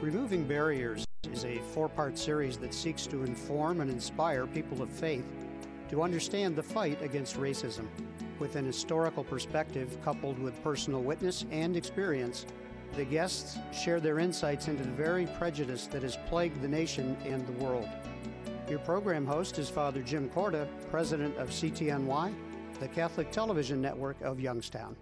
Removing Barriers is a four-part series that seeks to inform and inspire people of faith to understand the fight against racism. With an historical perspective coupled with personal witness and experience, the guests share their insights into the very prejudice that has plagued the nation and the world. Your program host is Father Jim Korda, president of CTNY, the Catholic Television Network of Youngstown.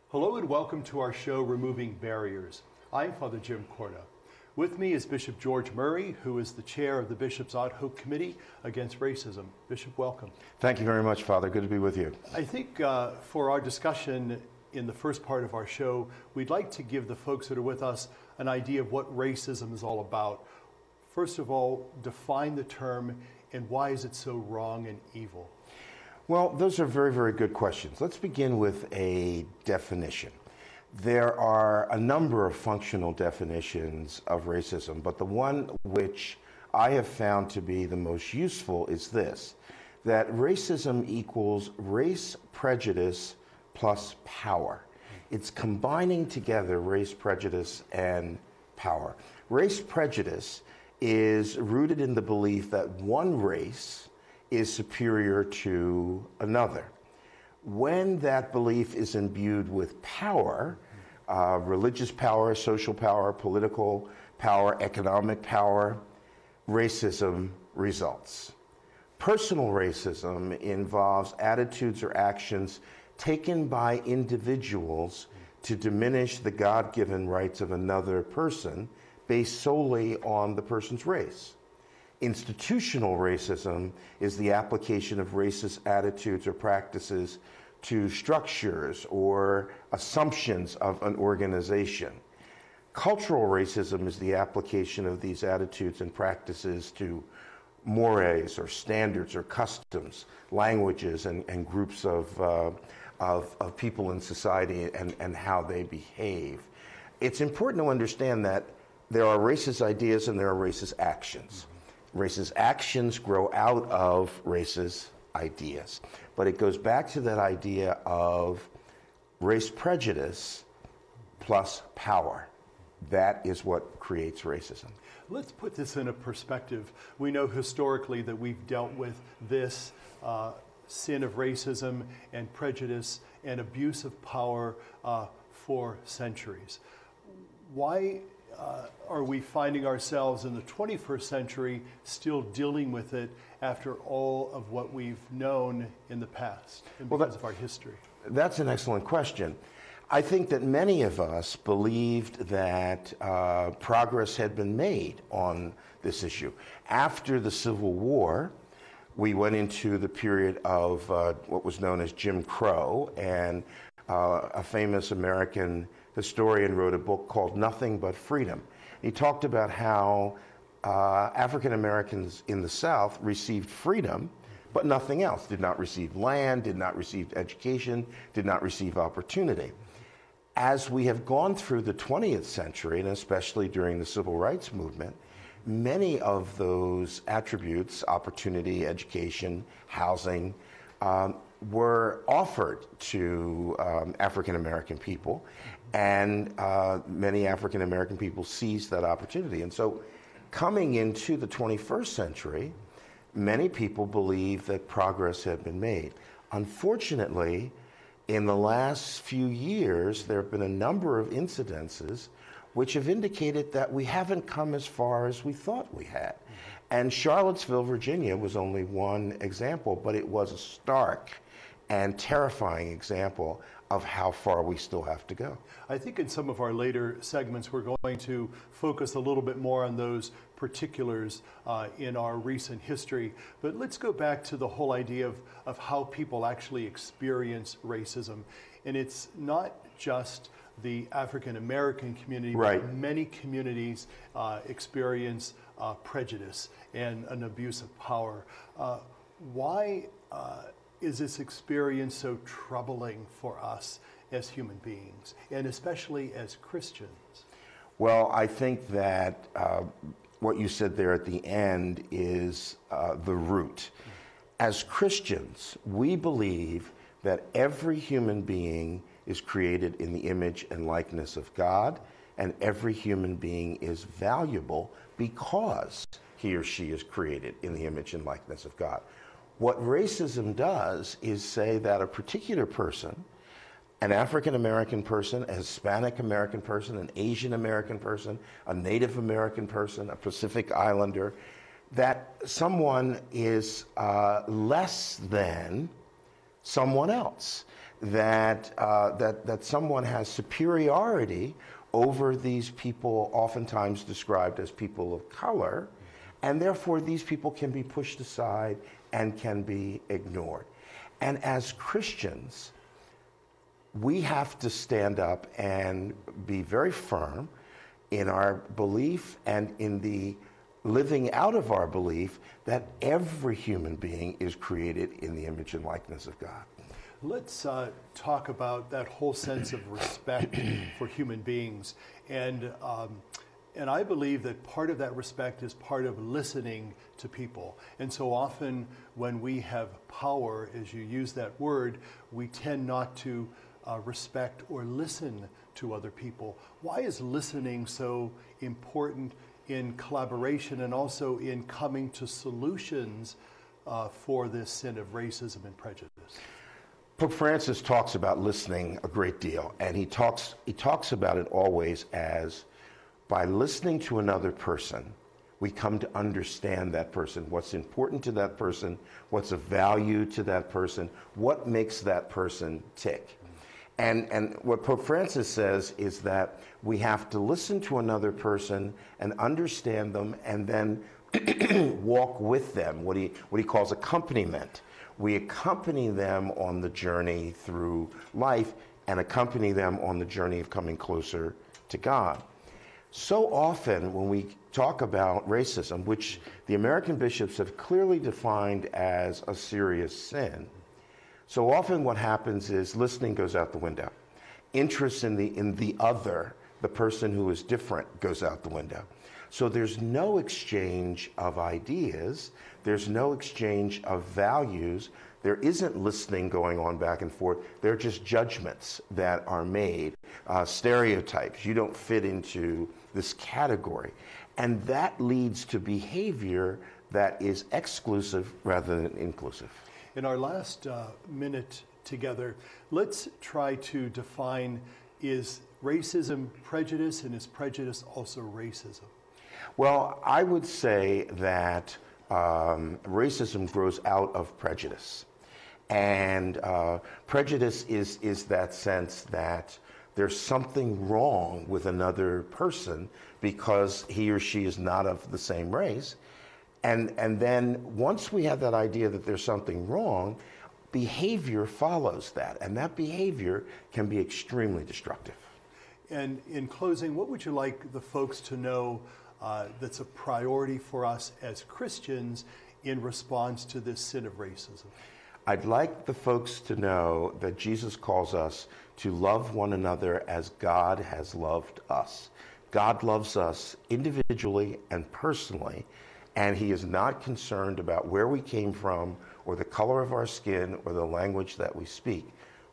Hello and welcome to our show, Removing Barriers. I'm Father Jim Korda. With me is Bishop George Murry, who is the chair of the Bishop's Ad Hoc Committee Against Racism. Bishop, welcome. Thank you very much, Father. Good to be with you. I think for our discussion in the first part of our show, we'd like to give the folks that are with us an idea of what racism is all about. First of all, define the term and why is it so wrong and evil? Well, those are very, very good questions. Let's begin with a definition. There are a number of functional definitions of racism, but the one which I have found to be the most useful is this, that racism equals race prejudice plus power. It's combining together race prejudice and power. Race prejudice is rooted in the belief that one race is superior to another. When that belief is imbued with power, religious power, social power, political power, economic power, racism results. Personal racism involves attitudes or actions taken by individuals to diminish the God-given rights of another person based solely on the person's race. Institutional racism is the application of racist attitudes or practices to structures or assumptions of an organization. Cultural racism is the application of these attitudes and practices to mores or standards or customs, languages and groups of people in society and how they behave. It's important to understand that there are racist ideas and there are racist actions. Racist actions grow out of racist ideas. But it goes back to that idea of race prejudice plus power. That is what creates racism. Let's put this in a perspective. We know historically that we've dealt with this sin of racism and prejudice and abuse of power for centuries. Why are we finding ourselves in the 21st century still dealing with it after all of what we've known in the past and because of our history? That's an excellent question. I think that many of us believed that progress had been made on this issue. After the Civil War, we went into the period of what was known as Jim Crow, and a famous American historian wrote a book called Nothing But Freedom. He talked about how African Americans in the South received freedom, but nothing else. Did not receive land, did not receive education, did not receive opportunity. As we have gone through the 20th century, and especially during the Civil Rights Movement, many of those attributes, opportunity, education, housing, were offered to African American people, and many African American people seized that opportunity. And so coming into the 21st century, many people believe that progress had been made. Unfortunately, in the last few years, there have been a number of incidences which have indicated that we haven't come as far as we thought we had. And Charlottesville, Virginia was only one example, but it was a stark and terrifying example of how far we still have to go. I think in some of our later segments, we're going to focus a little bit more on those particulars in our recent history. But let's go back to the whole idea of how people actually experience racism. And it's not just the African American community, right. But many communities experience prejudice and an abuse of power. Why is this experience so troubling for us as human beings, and especially as Christians? Well, I think that what you said there at the end is the root. As Christians, we believe that every human being is created in the image and likeness of God, and every human being is valuable because he or she is created in the image and likeness of God. What racism does is say that a particular person, an African American person, a Hispanic American person, an Asian American person, a Native American person, a Pacific Islander, that someone is less than someone else, that someone has superiority over these people, oftentimes described as people of color, and therefore these people can be pushed aside and can be ignored. And as Christians, we have to stand up and be very firm in our belief and in the living out of our belief that every human being is created in the image and likeness of God. Let's talk about that whole sense of respect for human beings. And I believe that part of that respect is part of listening to people. And so often when we have power, as you use that word, we tend not to respect or listen to other people. Why is listening so important in collaboration and also in coming to solutions for this sin of racism and prejudice? Pope Francis talks about listening a great deal, and he talks about it always as, by listening to another person, we come to understand that person, what's important to that person, what's of value to that person, what makes that person tick. And what Pope Francis says is that we have to listen to another person and understand them and then walk with them, what he calls accompaniment. We accompany them on the journey through life and accompany them on the journey of coming closer to God. So often when we talk about racism, which the American bishops have clearly defined as a serious sin, so often what happens is listening goes out the window. Interest in the other, the person who is different, goes out the window. So there's no exchange of ideas. There's no exchange of values. There isn't listening going on back and forth. They're just judgments that are made, stereotypes. You don't fit into this category. And that leads to behavior that is exclusive rather than inclusive. In our last minute together, let's try to define, is racism prejudice, and is prejudice also racism? Well, I would say that racism grows out of prejudice. And prejudice is that sense that there's something wrong with another person because he or she is not of the same race. And then once we have that idea that there's something wrong, behavior follows that. And that behavior can be extremely destructive. And in closing, what would you like the folks to know that's a priority for us as Christians in response to this sin of racism? I'd like the folks to know that Jesus calls us to love one another as God has loved us. God loves us individually and personally, and he is not concerned about where we came from or the color of our skin or the language that we speak.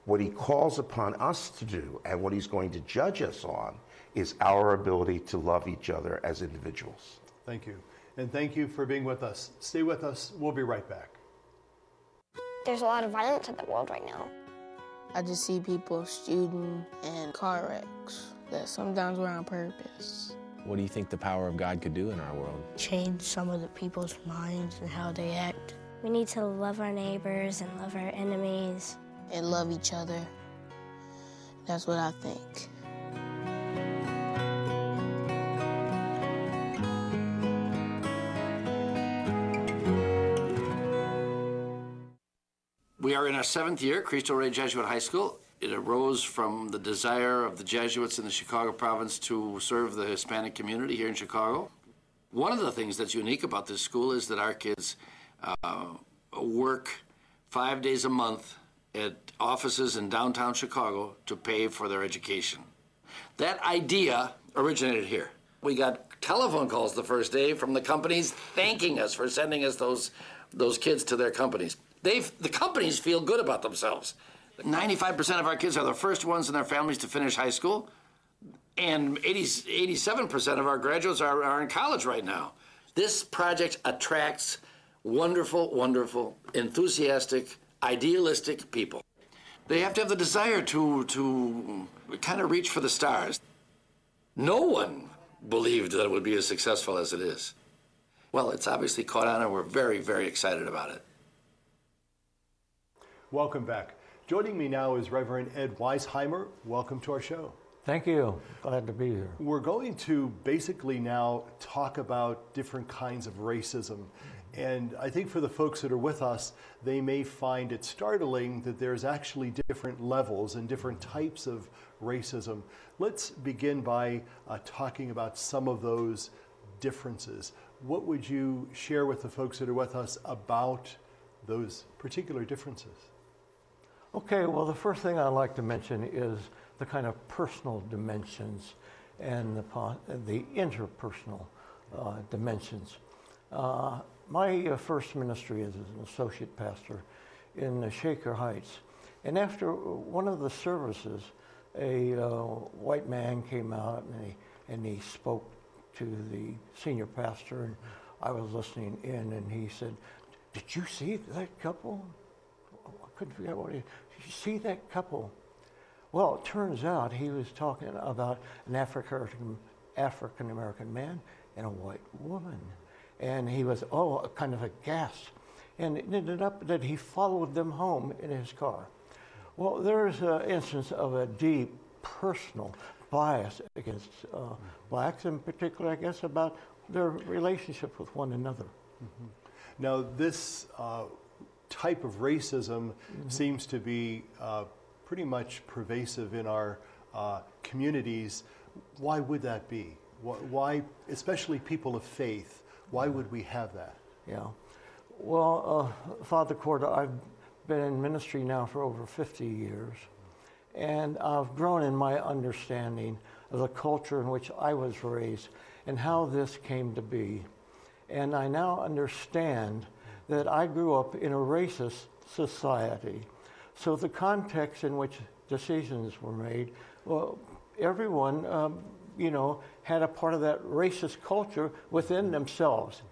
What he calls upon us to do and what he's going to judge us on is our ability to love each other as individuals. Thank you. And thank you for being with us. Stay with us. We'll be right back. There's a lot of violence in the world right now. I just see people shooting and car wrecks that sometimes were on purpose. What do you think the power of God could do in our world? Change some of the people's minds and how they act. We need to love our neighbors and love our enemies. And love each other. That's what I think. We are in our 7th year at Cristo Rey Jesuit High School. It arose from the desire of the Jesuits in the Chicago province to serve the Hispanic community here in Chicago. One of the things that's unique about this school is that our kids work 5 days a month at offices in downtown Chicago to pay for their education. That idea originated here. We got telephone calls the first day from the companies thanking us for sending us those kids to their companies. The companies feel good about themselves. 95% of our kids are the first ones in their families to finish high school, and 87% of our graduates are in college right now. This project attracts wonderful, wonderful, enthusiastic, idealistic people. They have to have the desire to kind of reach for the stars. No one believed that it would be as successful as it is. Well, it's obviously caught on, and we're very, very excited about it. Welcome back. Joining me now is Reverend Ed Weisheimer. Welcome to our show. Thank you. Glad to be here. We're going to basically now talk about different kinds of racism. And I think for the folks that are with us, they may find it startling that there's actually different levels and different types of racism. Let's begin by talking about some of those differences. What would you share with the folks that are with us about those particular differences? Okay, well, the first thing I'd like to mention is the kind of personal dimensions and the interpersonal dimensions. My first ministry is as an associate pastor in Shaker Heights. And after one of the services, a white man came out and he spoke to the senior pastor, and I was listening in, and he said, "Did you see that couple?" I couldn't figure out what he... Did you see that couple? Well, it turns out he was talking about an African-American man and a white woman. And he was, kind of aghast. And it ended up that he followed them home in his car. Well, there's an instance of a deep personal bias against blacks, in particular, I guess, about their relationship with one another. Mm-hmm. Now, this type of racism seems to be pretty much pervasive in our communities. Why would that be? Why, especially people of faith, why would we have that? Yeah. Well, Father Korda, I've been in ministry now for over 50 years, and I've grown in my understanding of the culture in which I was raised and how this came to be. And I now understand that I grew up in a racist society. So the context in which decisions were made, well, everyone, had a part of that racist culture within themselves.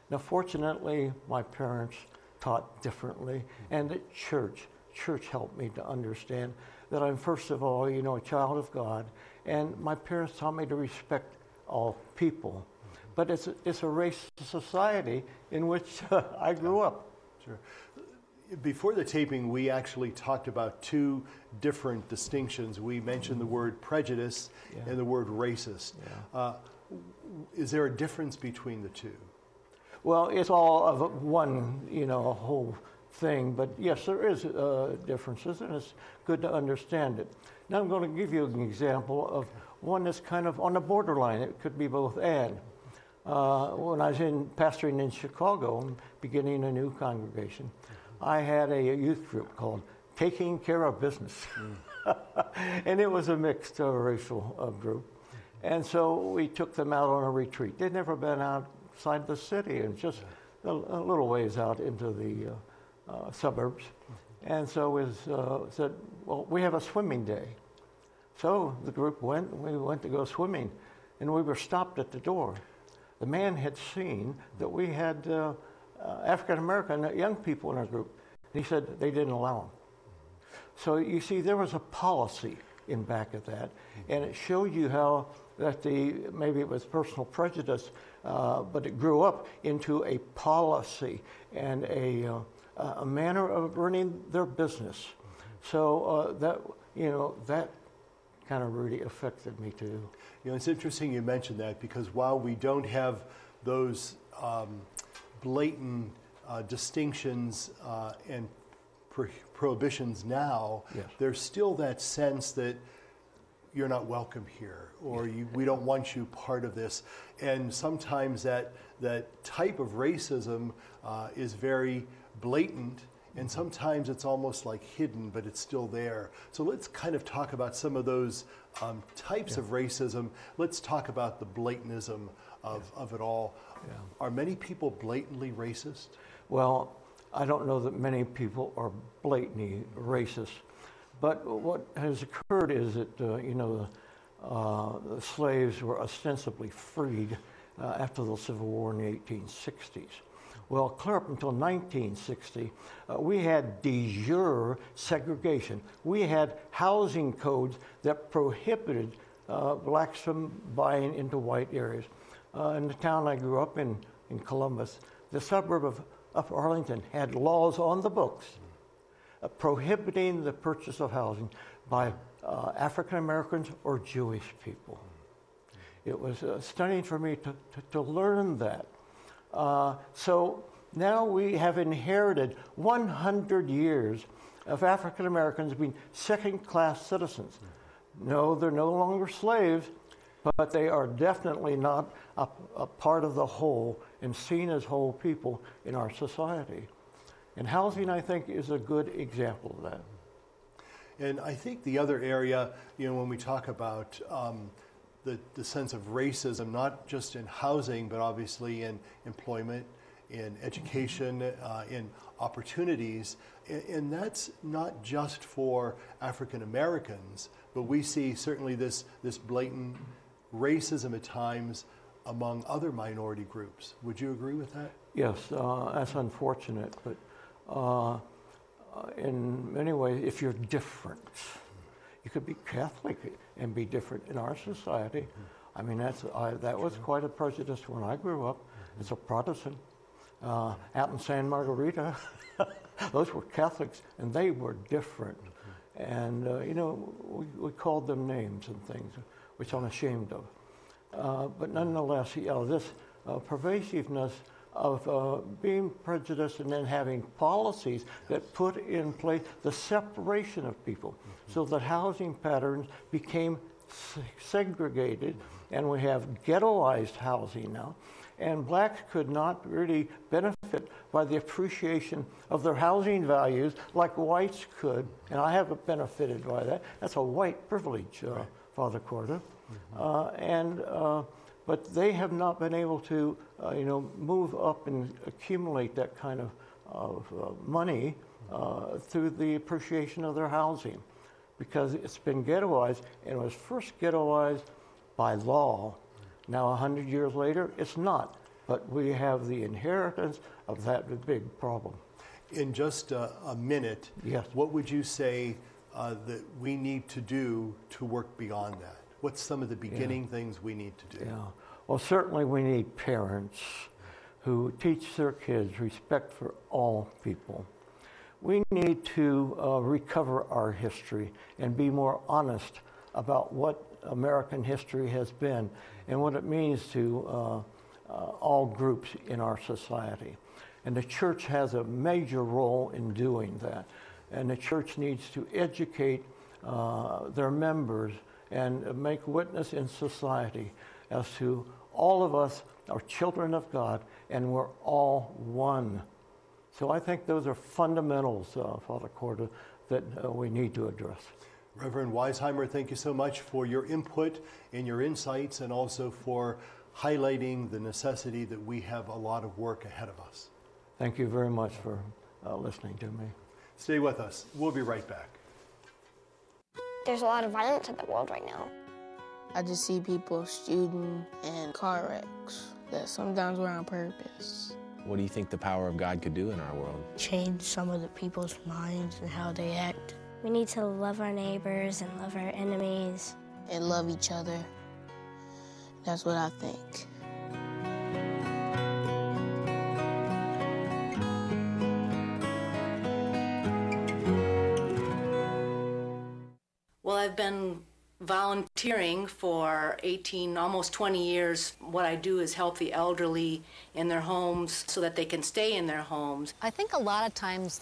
Now, fortunately, my parents taught differently, and the church helped me to understand that I'm, first of all, a child of God, and my parents taught me to respect all people. But it's a racist society in which I grew up. Sure. Before the taping, we actually talked about two different distinctions. We mentioned the word prejudice and the word racist. Yeah. Is there a difference between the two? Well, it's all of one, a whole thing. But yes, there is differences, and it's good to understand it. Now I'm going to give you an example of one that's kind of on the borderline. It could be both and. When I was pastoring in Chicago, beginning a new congregation, I had a youth group called Taking Care of Business. And it was a mixed racial group. And so we took them out on a retreat. They'd never been outside the city, and just a little ways out into the suburbs. And so we said, well, we have a swimming day. So the group went, and we went to go swimming. And we were stopped at the door. The man had seen that we had African-American young people in our group. He said they didn't allow them. So you see, there was a policy in back of that, and it showed you how that maybe it was personal prejudice, but it grew up into a policy and a manner of running their business. So that kind of really affected me too. It's interesting you mentioned that, because while we don't have those blatant distinctions and prohibitions now, there's still that sense that you're not welcome here, or we don't want you part of this. And sometimes that type of racism is very blatant, and sometimes it's almost like hidden, but it's still there. So let's kind of talk about some of those types of racism. Let's talk about the blatantism of it all. Yeah. Are many people blatantly racist? Well, I don't know that many people are blatantly racist, But what has occurred is that, the slaves were ostensibly freed after the Civil War in the 1860s. Well, clear up until 1960, we had de jure segregation. We had housing codes that prohibited blacks from buying into white areas. In the town I grew up in Columbus, the suburb of Arlington had laws on the books prohibiting the purchase of housing by African Americans or Jewish people. It was stunning for me to learn that. So now we have inherited 100 years of African Americans being second-class citizens. No, they're no longer slaves, but they are definitely not a part of the whole and seen as whole people in our society. And housing, I think, is a good example of that. And I think the other area, when we talk about the sense of racism, not just in housing, but obviously in employment, in education, in opportunities, and that's not just for African Americans, but we see certainly this blatant racism at times among other minority groups. Would you agree with that? Yes, that's unfortunate, but in many ways, if you're different, you could be Catholic and be different in our society. I mean, that was quite a prejudice when I grew up as a Protestant. Out in San Margarita, those were Catholics, and they were different. And, we called them names and things, which I'm ashamed of. But nonetheless, this pervasiveness of being prejudiced and then having policies that put in place the separation of people so that housing patterns became segregated, and we have ghettoized housing now, and blacks could not really benefit by the appreciation of their housing values like whites could, and I haven't benefited by that. That's a white privilege, Father Korda. But they have not been able to, move up and accumulate that kind of money through the appreciation of their housing, because it's been ghettoized, and it was first ghettoized by law. Now, 100 years later, it's not, but we have the inheritance of that big problem. In just a minute, yes. What would you say that we need to do to work beyond that? What's some of the beginning things we need to do? Yeah. Well, certainly we need parents who teach their kids respect for all people. We need to recover our history and be more honest about what American history has been and what it means to all groups in our society. And the church has a major role in doing that. And the church needs to educate their members and make witness in society as to all of us are children of God, and we're all one. So I think those are fundamentals, Father Korda, that we need to address. Reverend Weisheimer, thank you so much for your input and your insights, and also for highlighting the necessity that we have a lot of work ahead of us. Thank you very much for listening to me. Stay with us. We'll be right back. There's a lot of violence in the world right now. I just see people shooting and car wrecks that sometimes were on purpose. What do you think the power of God could do in our world? Change some of the people's minds and how they act. We need to love our neighbors and love our enemies. And love each other. That's what I think. Well, I've been volunteering for 18, almost 20 years. What I do is help the elderly in their homes so that they can stay in their homes. I think a lot of times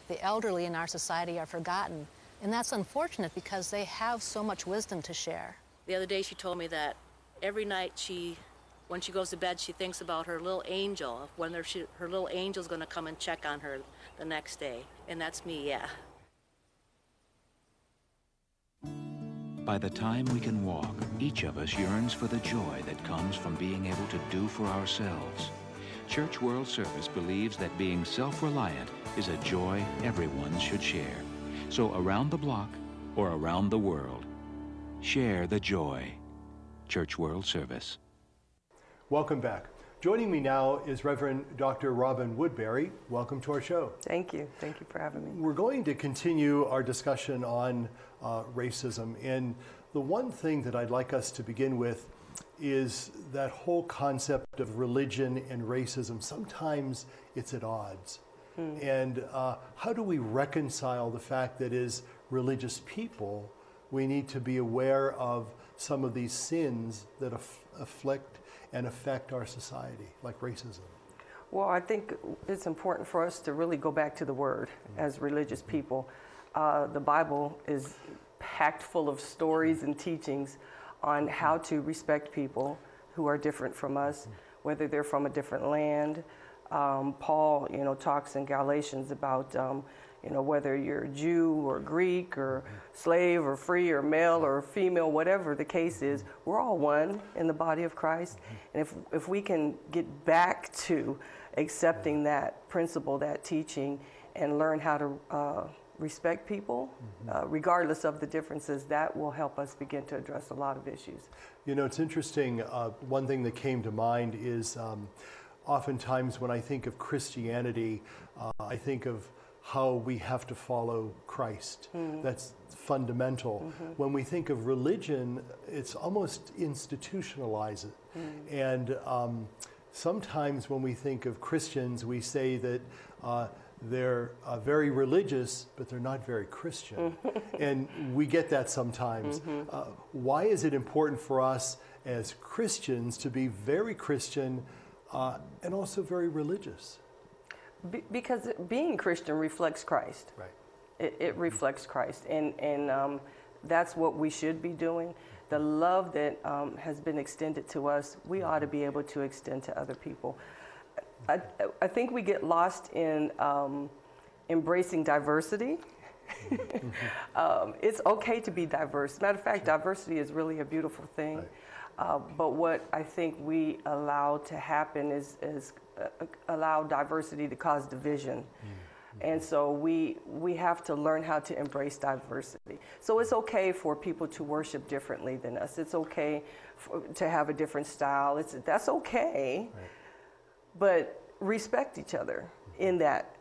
the elderly in our society are forgotten, and that's unfortunate because they have so much wisdom to share. The other day she told me that every night when she goes to bed, she thinks about her little angel, when her little angel's going to come and check on her the next day. And that's me, yeah. By the time we can walk, each of us yearns for the joy that comes from being able to do for ourselves. Church World Service believes that being self-reliant is a joy everyone should share. So around the block, or around the world. Share the joy. Church World Service. Welcome back. Joining me now is Reverend Dr. Robin Woodberry. Welcome to our show. Thank you. Thank you for having me. We're going to continue our discussion on racism. And the one thing that I'd like us to begin with is that whole concept of religion and racism. Sometimes it's at odds. And how do we reconcile the fact that as religious people, we need to be aware of some of these sins that afflict and affect our society, like racism? Well, I think it's important for us to really go back to the Word as religious people. The Bible is packed full of stories and teachings on how to respect people who are different from us, whether they're from a different land. Paul, talks in Galatians about, whether you're Jew or Greek or slave or free or male or female, whatever the case is, we're all one in the body of Christ. And if we can get back to accepting that principle, that teaching, and learn how to respect people, regardless of the differences, that will help us begin to address a lot of issues. It's interesting. One thing that came to mind is oftentimes when I think of Christianity, I think of how we have to follow Christ. That's fundamental. When we think of religion, it's almost institutionalized. And sometimes when we think of Christians, we say that they're very religious, but they're not very Christian. And we get that sometimes. Why is it important for us as Christians to be very Christian and also very religious? Because being Christian reflects Christ. Right. It reflects Christ. And that's what we should be doing. The love that has been extended to us, we ought to be able to extend to other people. I think we get lost in embracing diversity. It's okay to be diverse. Matter of fact, diversity is really a beautiful thing. Right. But what I think we allow to happen is allow diversity to cause division. And so we have to learn how to embrace diversity. So it's okay for people to worship differently than us. It's okay to have a different style. That's okay. Right. But respect each other in that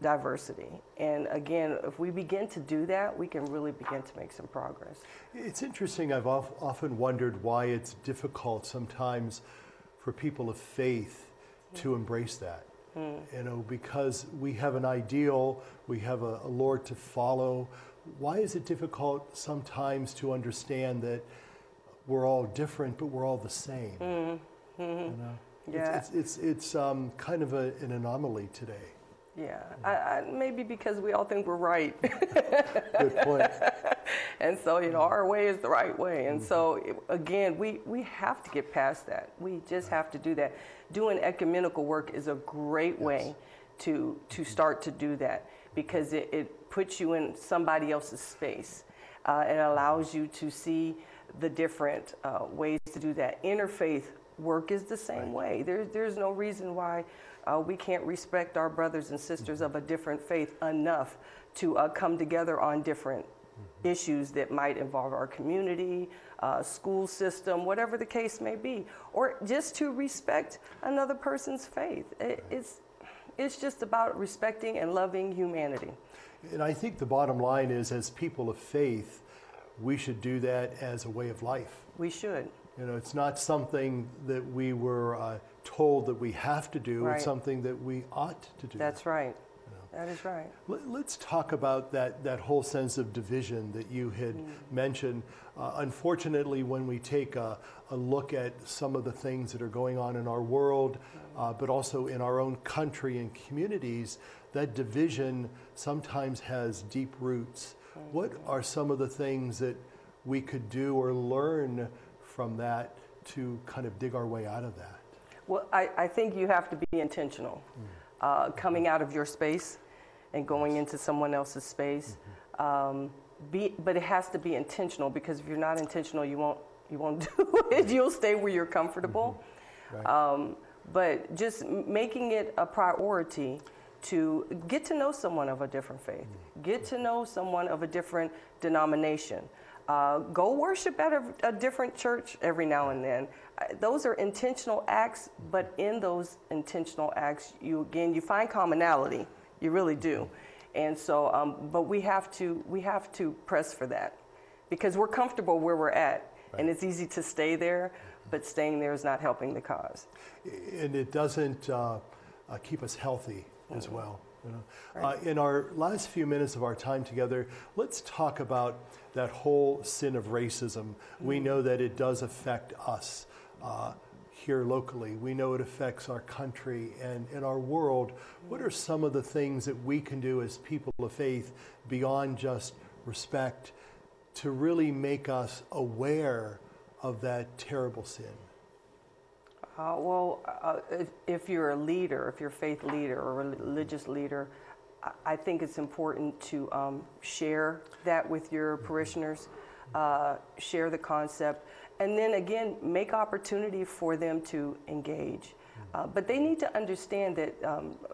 diversity. And again, if we begin to do that, we can really begin to make some progress. It's interesting. I've often wondered why it's difficult sometimes for people of faith to embrace that. Because we have an ideal, we have a Lord to follow. Why is it difficult sometimes to understand that we're all different, but we're all the same? Yeah. It's kind of an anomaly today. Yeah, maybe because we all think we're right. Good point. And so, our way is the right way. And so, again, we have to get past that. We just have to do that. Doing ecumenical work is a great way to start to do that, because it puts you in somebody else's space. It allows you to see the different ways to do that. Interfaith work is the same way. There's no reason why we can't respect our brothers and sisters of a different faith enough to come together on different issues that might involve our community, school system, whatever the case may be, or just to respect another person's faith. It's just about respecting and loving humanity. And I think the bottom line is, as people of faith, we should do that as a way of life. We should. It's not something that we were told that we have to do. Right. It's something that we ought to do. That's right. That is right. Let's talk about that whole sense of division that you had mentioned. Unfortunately, when we take a look at some of the things that are going on in our world, but also in our own country and communities, that division sometimes has deep roots. What are some of the things that we could do or learn from that to kind of dig our way out of that? Well, I think you have to be intentional. Coming out of your space and going into someone else's space. But it has to be intentional, because if you're not intentional, you won't do it. You'll stay where you're comfortable. Right. But just making it a priority to get to know someone of a different faith, get to know someone of a different denomination. Go worship at a different church every now and then. Those are intentional acts, but in those intentional acts, you find commonality. You really do. And so, but we have to press for that, because we're comfortable where we're at, and it's easy to stay there, but staying there is not helping the cause. And it doesn't keep us healthy as well. You know? In our last few minutes of our time together, let's talk about that whole sin of racism. We know that it does affect us here locally. We know it affects our country and in our world. What are some of the things that we can do as people of faith beyond just respect to really make us aware of that terrible sin? If you're a leader, if you're a faith leader or a religious leader, I think it's important to share that with your parishioners, share the concept, and then again, make opportunity for them to engage. But they need to understand that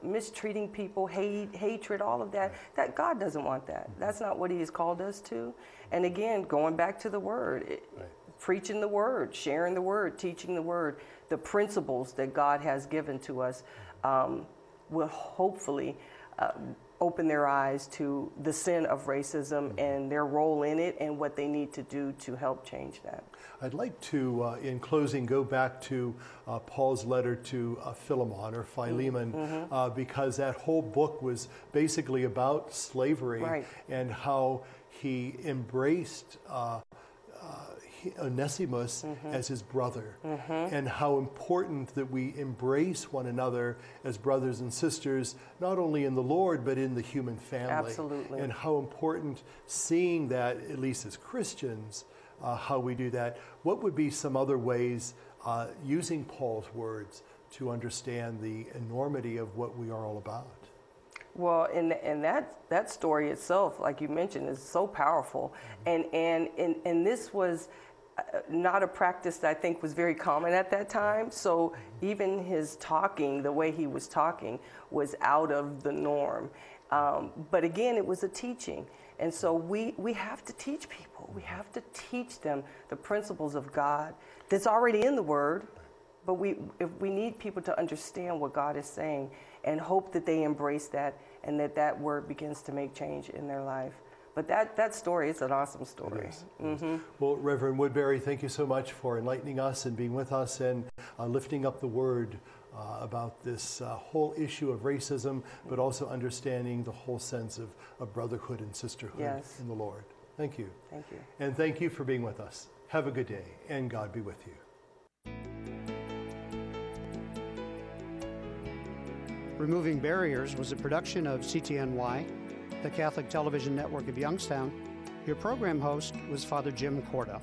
mistreating people, hatred, all of that God doesn't want that. That's not what He has called us to. And again, going back to the Word, preaching the Word, sharing the Word, teaching the Word, the principles that God has given to us will hopefully open their eyes to the sin of racism and their role in it and what they need to do to help change that. I'd like to, in closing, go back to Paul's letter to Philemon or Philemon, because that whole book was basically about slavery and how he embraced Onesimus as his brother, and how important that we embrace one another as brothers and sisters, not only in the Lord, but in the human family. Absolutely. And how important seeing that, at least as Christians, how we do that. What would be some other ways, using Paul's words, to understand the enormity of what we are all about? Well, and that story itself, like you mentioned, is so powerful. And this was not a practice that I think was very common at that time. So even his talking, the way he was talking, was out of the norm. But again, it was a teaching. And so we have to teach people. We have to teach them the principles of God that's already in the Word. But we need people to understand what God is saying and hope that they embrace that and that Word begins to make change in their life. But that story is an awesome story. Well, Reverend Woodberry, thank you so much for enlightening us and being with us and lifting up the Word about this whole issue of racism, but also understanding the whole sense of brotherhood and sisterhood in the Lord. Thank you. Thank you. And thank you for being with us. Have a good day, and God be with you. Removing Barriers was a production of CTNY, the Catholic Television Network of Youngstown. Your program host was Father Jim Korda.